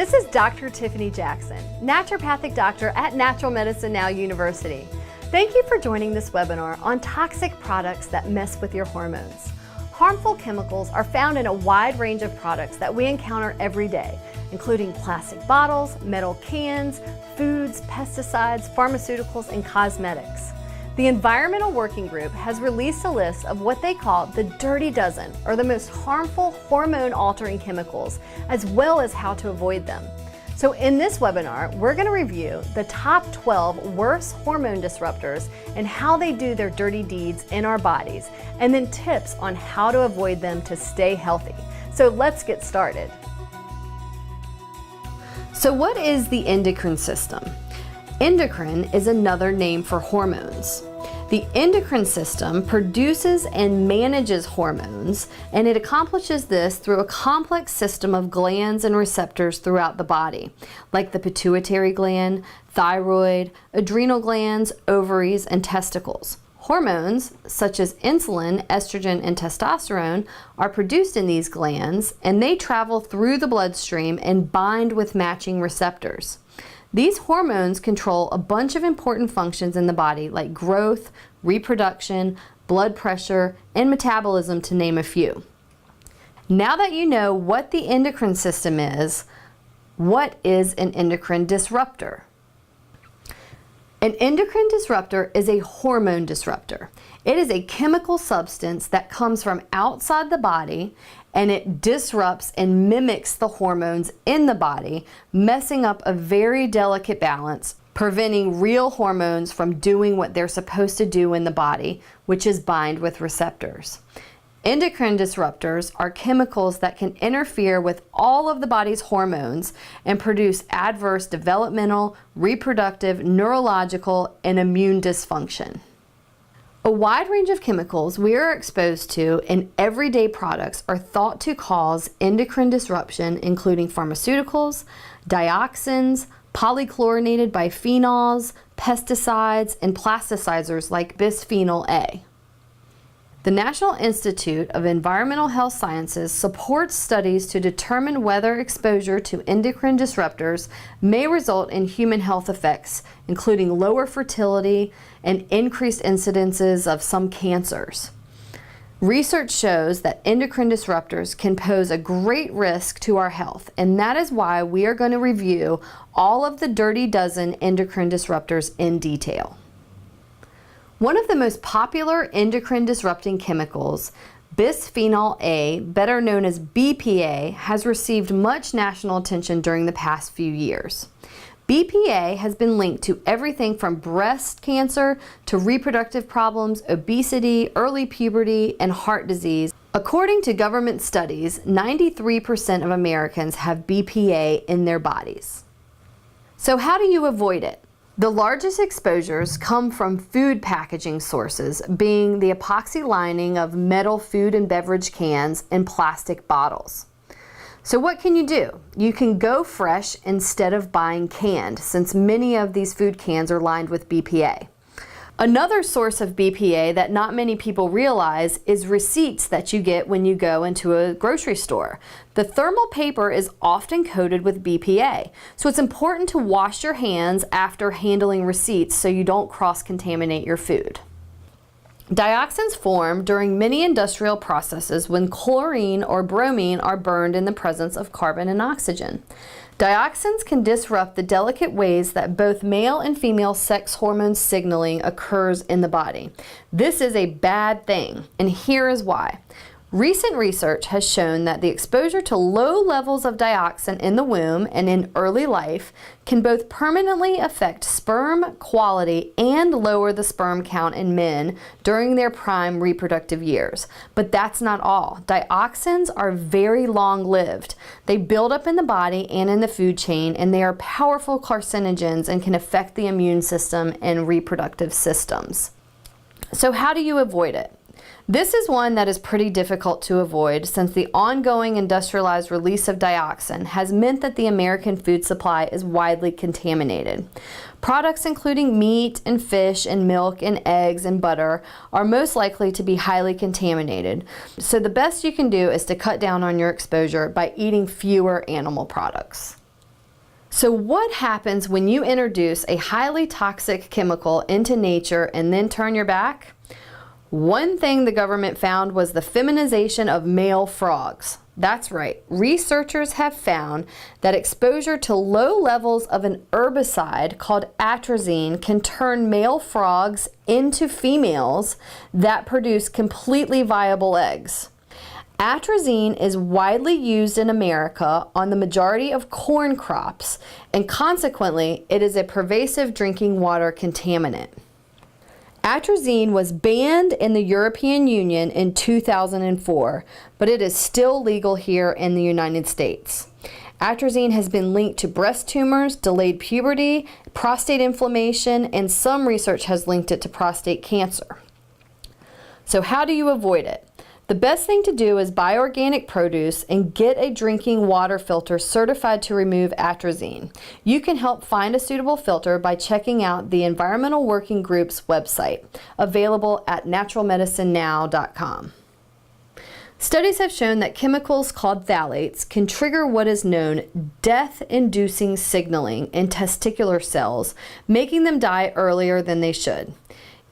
This is Dr. Tiffany Jackson, naturopathic doctor at Natural Medicine Now University. Thank you for joining this webinar on toxic products that mess with your hormones. Harmful chemicals are found in a wide range of products that we encounter every day, including plastic bottles, metal cans, foods, pesticides, pharmaceuticals, and cosmetics. The Environmental Working Group has released a list of what they call the Dirty Dozen, or the most harmful hormone-altering chemicals, as well as how to avoid them. So in this webinar, we're going to review the top 12 worst hormone disruptors and how they do their dirty deeds in our bodies, and then tips on how to avoid them to stay healthy. So let's get started. So what is the endocrine system? Endocrine is another name for hormones. The endocrine system produces and manages hormones, and it accomplishes this through a complex system of glands and receptors throughout the body, like the pituitary gland, thyroid, adrenal glands, ovaries, and testicles. Hormones, such as insulin, estrogen, and testosterone, are produced in these glands, and they travel through the bloodstream and bind with matching receptors. These hormones control a bunch of important functions in the body, like growth, reproduction, blood pressure, and metabolism, to name a few. Now that you know what the endocrine system is, what is an endocrine disruptor? An endocrine disruptor is a hormone disruptor. It is a chemical substance that comes from outside the body, and it disrupts and mimics the hormones in the body, messing up a very delicate balance, preventing real hormones from doing what they're supposed to do in the body, which is bind with receptors. Endocrine disruptors are chemicals that can interfere with all of the body's hormones and produce adverse developmental, reproductive, neurological, and immune dysfunction. A wide range of chemicals we are exposed to in everyday products are thought to cause endocrine disruption, including pharmaceuticals, dioxins, polychlorinated biphenyls, pesticides, and plasticizers like bisphenol A. The National Institute of Environmental Health Sciences supports studies to determine whether exposure to endocrine disruptors may result in human health effects, including lower fertility and increased incidences of some cancers. Research shows that endocrine disruptors can pose a great risk to our health, and that is why we are going to review all of the Dirty Dozen endocrine disruptors in detail. One of the most popular endocrine disrupting chemicals, bisphenol A, better known as BPA, has received much national attention during the past few years. BPA has been linked to everything from breast cancer to reproductive problems, obesity, early puberty, and heart disease. According to government studies, 93% of Americans have BPA in their bodies. So how do you avoid it? The largest exposures come from food packaging sources, being the epoxy lining of metal food and beverage cans and plastic bottles. So what can you do? You can go fresh instead of buying canned, since many of these food cans are lined with BPA. Another source of BPA that not many people realize is receipts that you get when you go into a grocery store. The thermal paper is often coated with BPA, so it's important to wash your hands after handling receipts so you don't cross-contaminate your food. Dioxins form during many industrial processes when chlorine or bromine are burned in the presence of carbon and oxygen. Dioxins can disrupt the delicate ways that both male and female sex hormone signaling occurs in the body. This is a bad thing, and here is why. Recent research has shown that the exposure to low levels of dioxin in the womb and in early life can both permanently affect sperm quality and lower the sperm count in men during their prime reproductive years. But that's not all. Dioxins are very long-lived. They build up in the body and in the food chain, and they are powerful carcinogens and can affect the immune system and reproductive systems. So how do you avoid it? This is one that is pretty difficult to avoid, since the ongoing industrialized release of dioxin has meant that the American food supply is widely contaminated. Products including meat and fish and milk and eggs and butter are most likely to be highly contaminated. So the best you can do is to cut down on your exposure by eating fewer animal products. So what happens when you introduce a highly toxic chemical into nature and then turn your back? One thing the government found was the feminization of male frogs. That's right. Researchers have found that exposure to low levels of an herbicide called atrazine can turn male frogs into females that produce completely viable eggs. Atrazine is widely used in America on the majority of corn crops, and consequently, it is a pervasive drinking water contaminant. Atrazine was banned in the European Union in 2004, but it is still legal here in the United States. Atrazine has been linked to breast tumors, delayed puberty, prostate inflammation, and some research has linked it to prostate cancer. So how do you avoid it? The best thing to do is buy organic produce and get a drinking water filter certified to remove atrazine. You can help find a suitable filter by checking out the Environmental Working Group's website, available at naturalmedicinenow.com. Studies have shown that chemicals called phthalates can trigger what is known death-inducing signaling in testicular cells, making them die earlier than they should.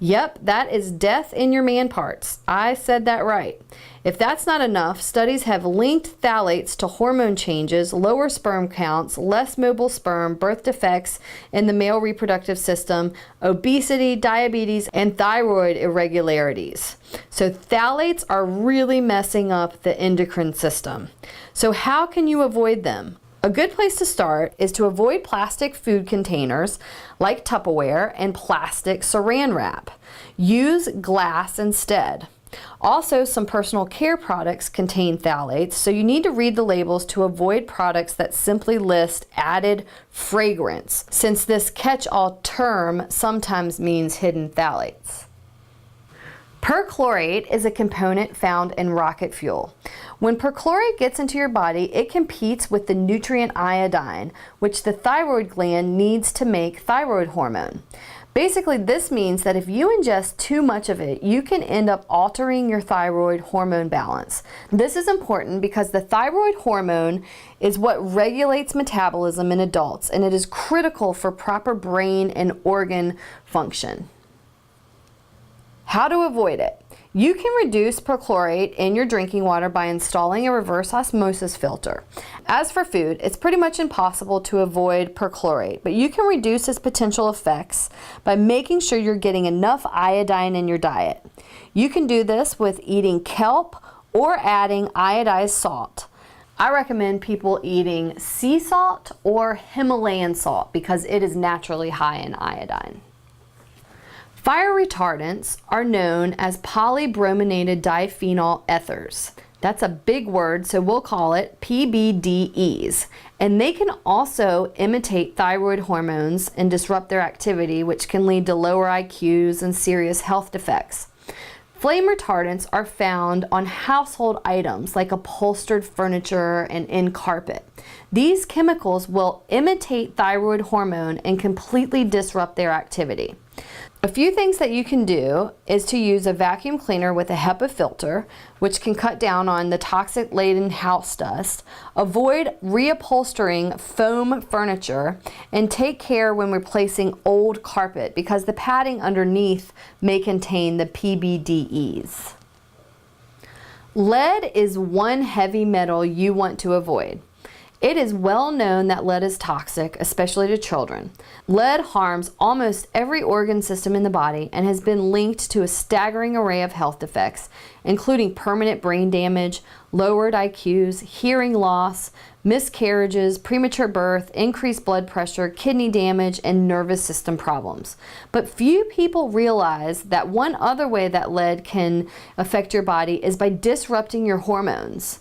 Yep, that is death in your man parts. I said that right. If that's not enough, studies have linked phthalates to hormone changes, lower sperm counts, less mobile sperm, birth defects in the male reproductive system, obesity, diabetes, and thyroid irregularities. So phthalates are really messing up the endocrine system. So how can you avoid them? A good place to start is to avoid plastic food containers like Tupperware and plastic saran wrap. Use glass instead. Also, some personal care products contain phthalates, so you need to read the labels to avoid products that simply list added fragrance, since this catch-all term sometimes means hidden phthalates. Perchlorate is a component found in rocket fuel. When perchlorate gets into your body, it competes with the nutrient iodine, which the thyroid gland needs to make thyroid hormone. Basically, this means that if you ingest too much of it, you can end up altering your thyroid hormone balance. This is important because the thyroid hormone is what regulates metabolism in adults, and it is critical for proper brain and organ function. How to avoid it? You can reduce perchlorate in your drinking water by installing a reverse osmosis filter. As for food, it's pretty much impossible to avoid perchlorate, but you can reduce its potential effects by making sure you're getting enough iodine in your diet. You can do this with eating kelp or adding iodized salt. I recommend people eating sea salt or Himalayan salt because it is naturally high in iodine. Fire retardants are known as polybrominated diphenyl ethers. That's a big word, so we'll call it PBDEs. And they can also imitate thyroid hormones and disrupt their activity, which can lead to lower IQs and serious health defects. Flame retardants are found on household items like upholstered furniture and in carpet. These chemicals will imitate thyroid hormone and completely disrupt their activity. A few things that you can do is to use a vacuum cleaner with a HEPA filter, which can cut down on the toxic-laden house dust. Avoid reupholstering foam furniture, and take care when replacing old carpet because the padding underneath may contain the PBDEs. Lead is one heavy metal you want to avoid. It is well known that lead is toxic, especially to children. Lead harms almost every organ system in the body and has been linked to a staggering array of health defects, including permanent brain damage, lowered IQs, hearing loss, miscarriages, premature birth, increased blood pressure, kidney damage, and nervous system problems. But few people realize that one other way that lead can affect your body is by disrupting your hormones.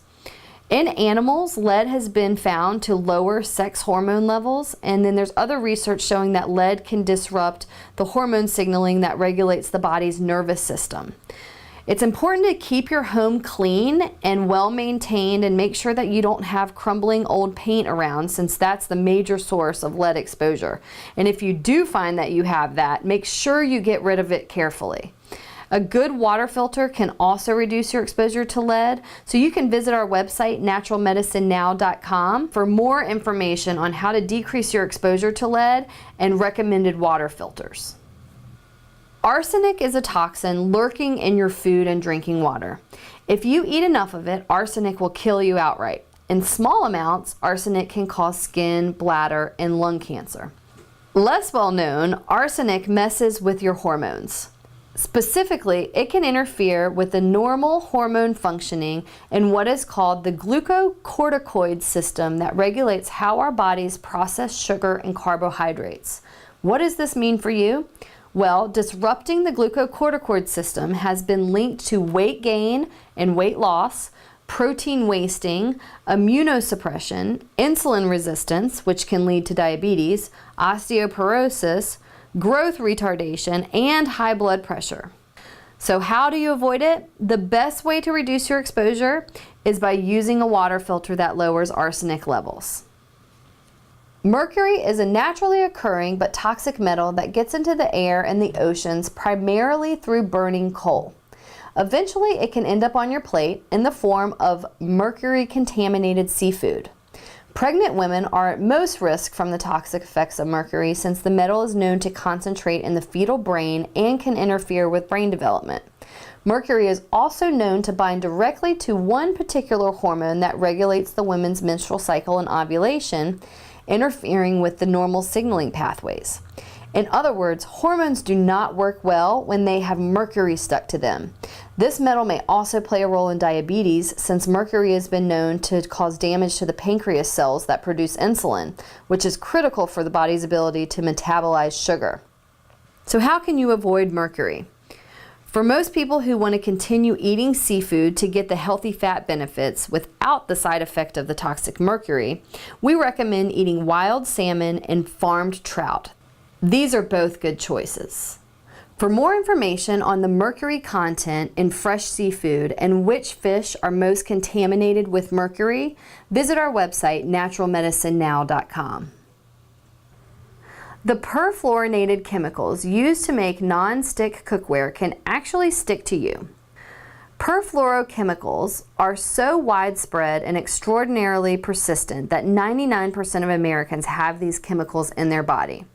In animals, lead has been found to lower sex hormone levels, and then there's other research showing that lead can disrupt the hormone signaling that regulates the body's nervous system. It's important to keep your home clean and well maintained and make sure that you don't have crumbling old paint around, since that's the major source of lead exposure. And if you do find that you have that, make sure you get rid of it carefully. A good water filter can also reduce your exposure to lead, so you can visit our website naturalmedicinenow.com for more information on how to decrease your exposure to lead and recommended water filters. Arsenic is a toxin lurking in your food and drinking water. If you eat enough of it, arsenic will kill you outright. In small amounts, arsenic can cause skin, bladder, and lung cancer. Less well known, arsenic messes with your hormones. Specifically, it can interfere with the normal hormone functioning in what is called the glucocorticoid system that regulates how our bodies process sugar and carbohydrates. What does this mean for you? Well, disrupting the glucocorticoid system has been linked to weight gain and weight loss, protein wasting, immunosuppression, insulin resistance, which can lead to diabetes, osteoporosis, growth retardation, and high blood pressure. So how do you avoid it? The best way to reduce your exposure is by using a water filter that lowers arsenic levels. Mercury is a naturally occurring but toxic metal that gets into the air and the oceans primarily through burning coal. Eventually, it can end up on your plate in the form of mercury-contaminated seafood. Pregnant women are at most risk from the toxic effects of mercury since the metal is known to concentrate in the fetal brain and can interfere with brain development. Mercury is also known to bind directly to one particular hormone that regulates the woman's menstrual cycle and ovulation, interfering with the normal signaling pathways. In other words, hormones do not work well when they have mercury stuck to them. This metal may also play a role in diabetes since mercury has been known to cause damage to the pancreas cells that produce insulin, which is critical for the body's ability to metabolize sugar. So how can you avoid mercury? For most people who want to continue eating seafood to get the healthy fat benefits without the side effect of the toxic mercury, we recommend eating wild salmon and farmed trout. These are both good choices. For more information on the mercury content in fresh seafood and which fish are most contaminated with mercury, visit our website naturalmedicinenow.com. The perfluorinated chemicals used to make non-stick cookware can actually stick to you. Perfluorochemicals are so widespread and extraordinarily persistent that 99% of Americans have these chemicals in their body.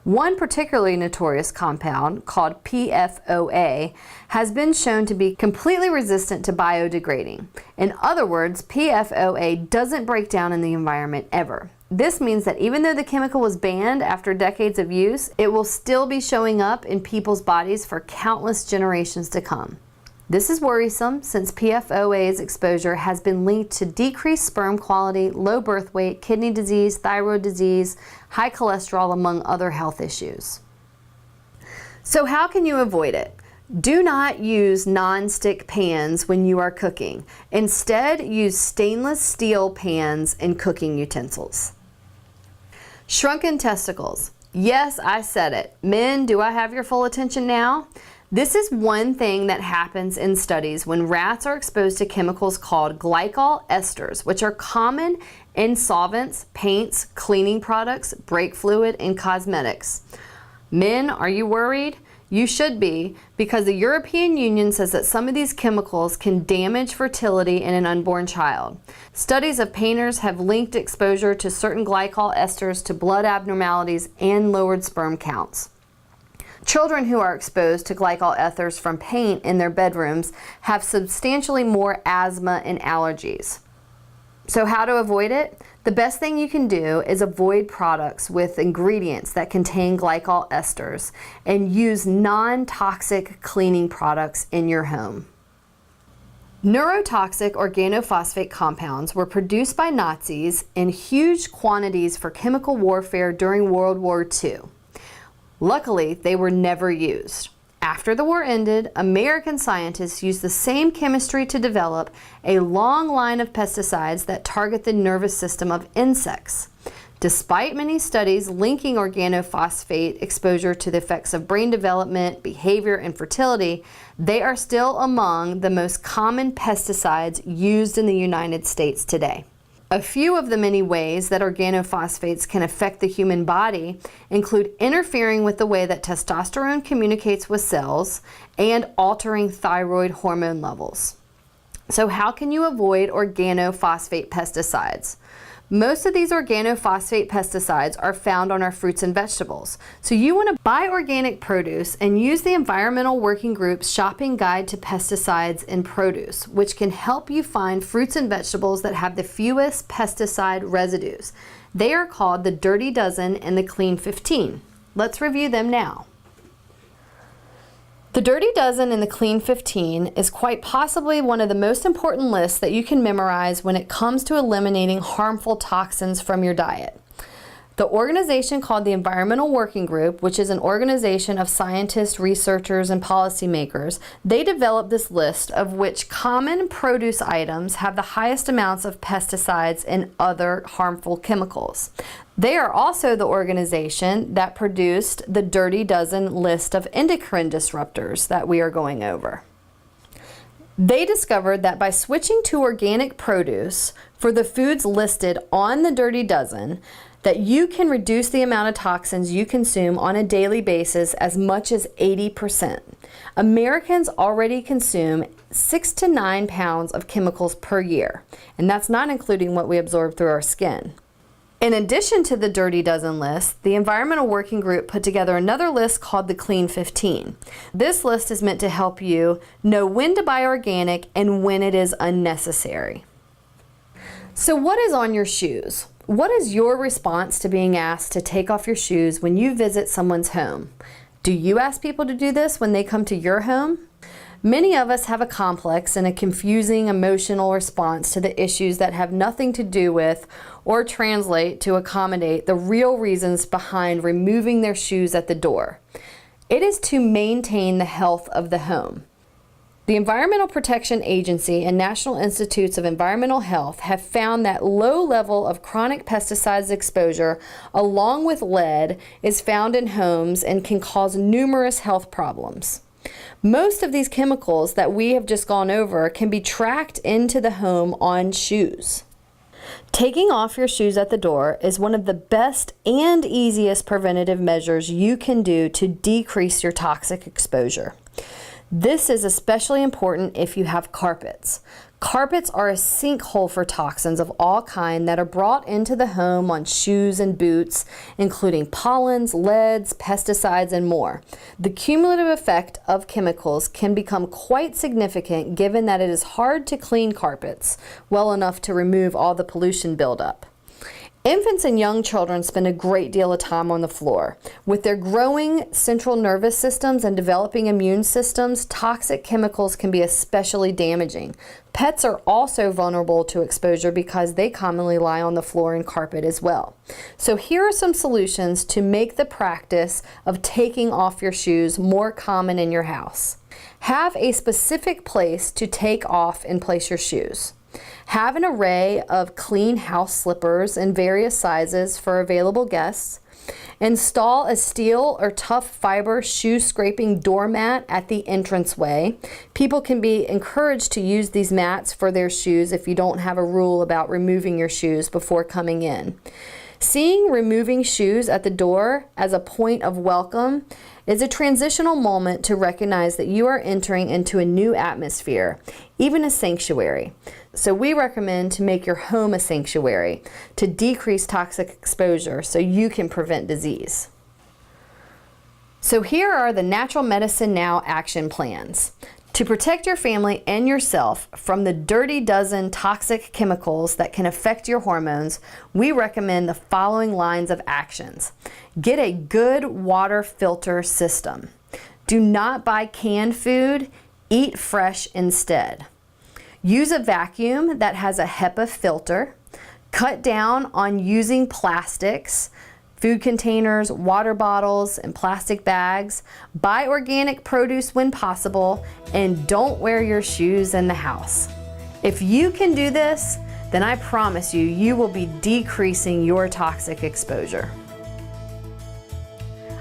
One particularly notorious compound, called PFOA, has been shown to be completely resistant to biodegrading. In other words, PFOA doesn't break down in the environment ever. This means that even though the chemical was banned after decades of use, it will still be showing up in people's bodies for countless generations to come. This is worrisome since PFOA's exposure has been linked to decreased sperm quality, low birth weight, kidney disease, thyroid disease, high cholesterol, among other health issues. So how can you avoid it? Do not use non-stick pans when you are cooking. Instead, use stainless steel pans and cooking utensils. Shrunken testicles. Yes, I said it. Men, do I have your full attention now? This is one thing that happens in studies when rats are exposed to chemicals called glycol esters, which are common in solvents, paints, cleaning products, brake fluid, and cosmetics. Men, are you worried? You should be, because the European Union says that some of these chemicals can damage fertility in an unborn child. Studies of painters have linked exposure to certain glycol esters to blood abnormalities and lowered sperm counts. Children who are exposed to glycol ethers from paint in their bedrooms have substantially more asthma and allergies. So how to avoid it? The best thing you can do is avoid products with ingredients that contain glycol esters and use non-toxic cleaning products in your home. Neurotoxic organophosphate compounds were produced by Nazis in huge quantities for chemical warfare during World War II. Luckily, they were never used. After the war ended, American scientists used the same chemistry to develop a long line of pesticides that target the nervous system of insects. Despite many studies linking organophosphate exposure to the effects of brain development, behavior, and fertility, they are still among the most common pesticides used in the United States today. A few of the many ways that organophosphates can affect the human body include interfering with the way that testosterone communicates with cells and altering thyroid hormone levels. So how can you avoid organophosphate pesticides? Most of these organophosphate pesticides are found on our fruits and vegetables. So you want to buy organic produce and use the Environmental Working Group's Shopping Guide to Pesticides in Produce, which can help you find fruits and vegetables that have the fewest pesticide residues. They are called the Dirty Dozen and the Clean 15. Let's review them now. The Dirty Dozen and the Clean 15 is quite possibly one of the most important lists that you can memorize when it comes to eliminating harmful toxins from your diet. The organization called the Environmental Working Group, which is an organization of scientists, researchers, and policymakers, they developed this list of which common produce items have the highest amounts of pesticides and other harmful chemicals. They are also the organization that produced the Dirty Dozen list of endocrine disruptors that we are going over. They discovered that by switching to organic produce for the foods listed on the Dirty Dozen, that you can reduce the amount of toxins you consume on a daily basis as much as 80%. Americans already consume 6 to 9 pounds of chemicals per year, and that's not including what we absorb through our skin. In addition to the Dirty Dozen list, the Environmental Working Group put together another list called the Clean 15. This list is meant to help you know when to buy organic and when it is unnecessary. So what is on your shoes? What is your response to being asked to take off your shoes when you visit someone's home? Do you ask people to do this when they come to your home? Many of us have a complex and a confusing emotional response to the issues that have nothing to do with or translate to accommodate the real reasons behind removing their shoes at the door. It is to maintain the health of the home. The Environmental Protection Agency and National Institutes of Environmental Health have found that low level of chronic pesticides exposure along with lead is found in homes and can cause numerous health problems. Most of these chemicals that we have just gone over can be tracked into the home on shoes. Taking off your shoes at the door is one of the best and easiest preventative measures you can do to decrease your toxic exposure. This is especially important if you have carpets. Carpets are a sinkhole for toxins of all kinds that are brought into the home on shoes and boots, including pollens, leads, pesticides, and more. The cumulative effect of chemicals can become quite significant given that it is hard to clean carpets well enough to remove all the pollution buildup. Infants and young children spend a great deal of time on the floor. With their growing central nervous systems and developing immune systems, toxic chemicals can be especially damaging. Pets are also vulnerable to exposure because they commonly lie on the floor and carpet as well. So here are some solutions to make the practice of taking off your shoes more common in your house. Have a specific place to take off and place your shoes. Have an array of clean house slippers in various sizes for available guests. Install a steel or tough fiber shoe scraping doormat at the entranceway. People can be encouraged to use these mats for their shoes if you don't have a rule about removing your shoes before coming in. Seeing removing shoes at the door as a point of welcome is a transitional moment to recognize that you are entering into a new atmosphere, even a sanctuary. So we recommend to make your home a sanctuary to decrease toxic exposure so you can prevent disease. So here are the Natural Medicine Now action plans. To protect your family and yourself from the Dirty Dozen toxic chemicals that can affect your hormones, we recommend the following lines of actions. Get a good water filter system. Do not buy canned food, eat fresh instead. Use a vacuum that has a HEPA filter. Cut down on using plastics, food containers, water bottles, and plastic bags. Buy organic produce when possible, and don't wear your shoes in the house. If you can do this, then I promise you will be decreasing your toxic exposure.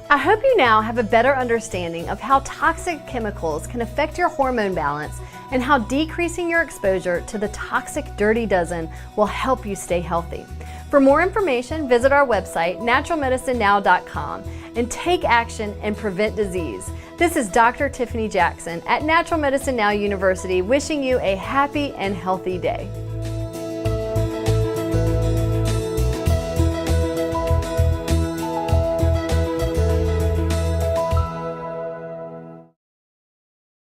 I hope you now have a better understanding of how toxic chemicals can affect your hormone balance and how decreasing your exposure to the toxic dirty dozen will help you stay healthy. For more information, visit our website, naturalmedicinenow.com, and take action and prevent disease. This is Dr. Tiffany Jackson at Natural Medicine Now University, wishing you a happy and healthy day.